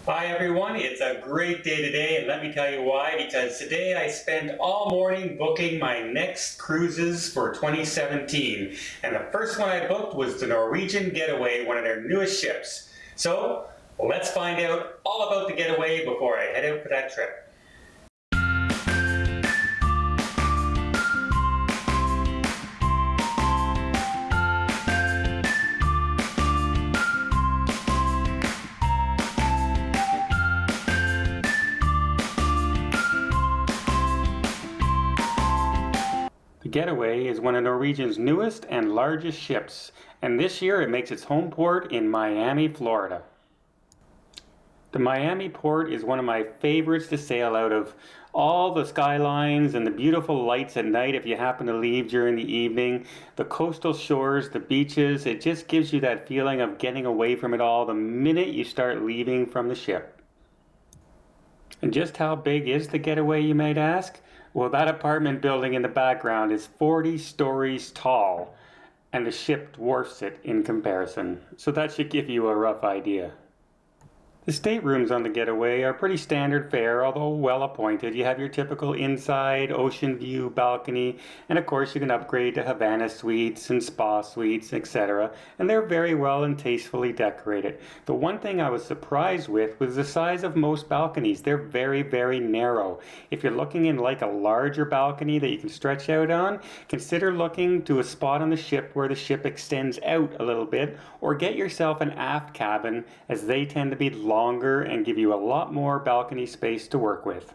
Hi everyone, it's a great day today, and let me tell you why. Because today I spent all morning booking my next cruises for 2017. And the first one I booked was the Norwegian Getaway, one of their newest ships. So let's find out all about the Getaway before I head out for that trip. The Getaway is one of Norwegian's newest and largest ships, and this year it makes its home port in Miami, Florida. The Miami port is one of my favorites to sail out of. All the skylines and the beautiful lights at night if you happen to leave during the evening, the coastal shores, the beaches, it just gives you that feeling of getting away from it all the minute you start leaving from the ship. And just how big is the Getaway, you might ask? Well, that apartment building in the background is 40 stories tall, and the ship dwarfs it in comparison. So that should give you a rough idea. The staterooms on the Getaway are pretty standard fare, although well appointed. You have your typical inside, ocean view, balcony, and of course you can upgrade to Havana suites and spa suites, etc. And they're very well and tastefully decorated. The one thing I was surprised with was the size of most balconies. They're very, very narrow. If you're looking in like a larger balcony that you can stretch out on, consider looking to a spot on the ship where the ship extends out a little bit, or get yourself an aft cabin, as they tend to be longer and give you a lot more balcony space to work with.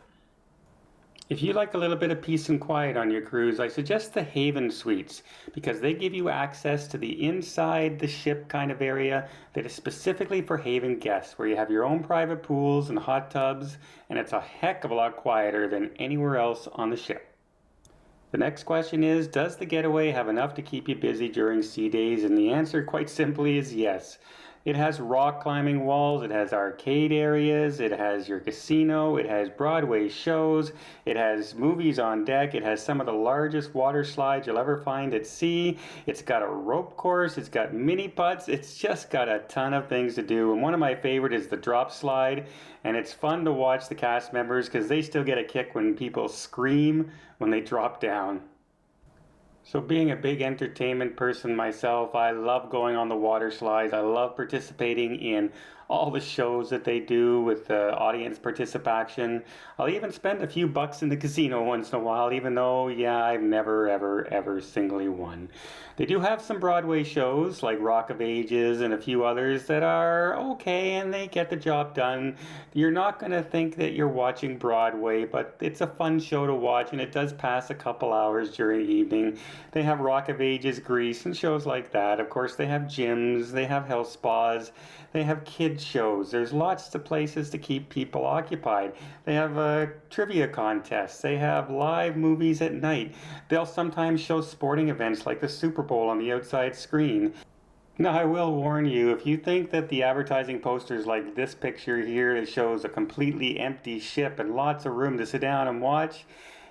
If you like a little bit of peace and quiet on your cruise, I suggest the Haven Suites, because they give you access to the inside the ship kind of area that is specifically for Haven guests, where you have your own private pools and hot tubs, and it's a heck of a lot quieter than anywhere else on the ship. The next question is, does the Getaway have enough to keep you busy during sea days? And the answer quite simply is yes. It has rock climbing walls, it has arcade areas, it has your casino, it has Broadway shows, it has movies on deck, it has some of the largest water slides you'll ever find at sea, it's got a rope course, it's got mini putts, it's just got a ton of things to do. And one of my favorite is the drop slide, and it's fun to watch the cast members because they still get a kick when people scream when they drop down. So being a big entertainment person myself, I love going on the water slides. I love participating in all the shows that they do with the audience participation. I'll even spend a few bucks in the casino once in a while, even though, yeah, I've never, ever singly won. They do have some Broadway shows like Rock of Ages and a few others that are okay and they get the job done. You're not going to think that you're watching Broadway, but it's a fun show to watch, and it does pass a couple hours during the evening. They have Rock of Ages, Grease, and shows like that. Of course, they have gyms, they have health spas, they have kids shows. There's lots of places to keep people occupied. They have trivia contests. They have live movies at night. They'll sometimes show sporting events like the Super Bowl on the outside screen. Now, I will warn you, if you think that the advertising posters like this picture here that shows a completely empty ship and lots of room to sit down and watch,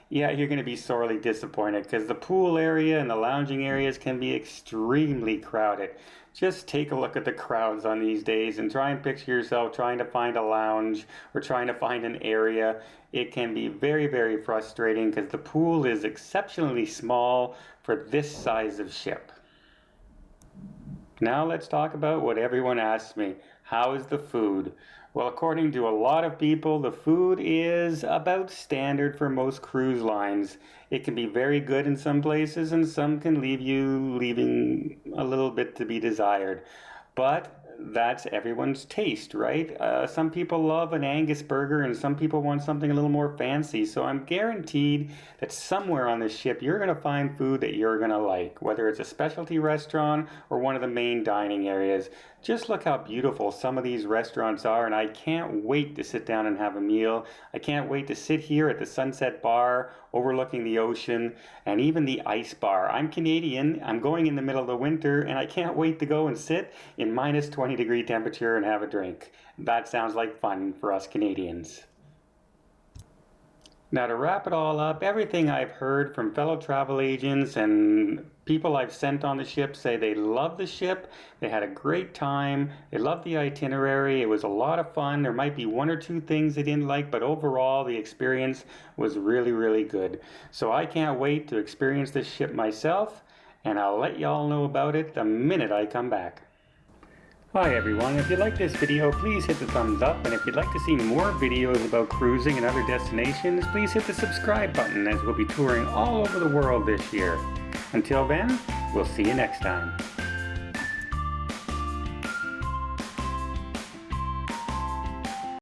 yeah, you're going to be sorely disappointed, because the pool area and the lounging areas can be extremely crowded. Just take a look at the crowds on these days and try and picture yourself trying to find a lounge or trying to find an area. It can be very, very frustrating because the pool is exceptionally small for this size of ship. Now let's talk about what everyone asks me. How is the food? Well, according to a lot of people, the food is about standard for most cruise lines. It can be very good in some places, and some can leave you leaving a little bit to be desired. But that's everyone's taste, right? Some people love an Angus burger and some people want something a little more fancy. So I'm guaranteed that somewhere on this ship you're going to find food that you're going to like, whether it's a specialty restaurant or one of the main dining areas. Just look how beautiful some of these restaurants are, and I can't wait to sit down and have a meal. I can't wait to sit here at the Sunset Bar overlooking the ocean and even the ice bar. I'm Canadian, I'm going in the middle of the winter, and I can't wait to go and sit in minus 20-degree temperature and have a drink. That sounds like fun for us Canadians. Now, to wrap it all up, everything I've heard from fellow travel agents and people I've sent on the ship say they love the ship, they had a great time, they loved the itinerary, it was a lot of fun. There might be one or two things they didn't like, but overall the experience was really, really good. So I can't wait to experience this ship myself, and I'll let y'all know about it the minute I come back. Hi everyone, if you like this video, please hit the thumbs up, and if you'd like to see more videos about cruising and other destinations, please hit the subscribe button, as we'll be touring all over the world this year. Until then, we'll see you next time.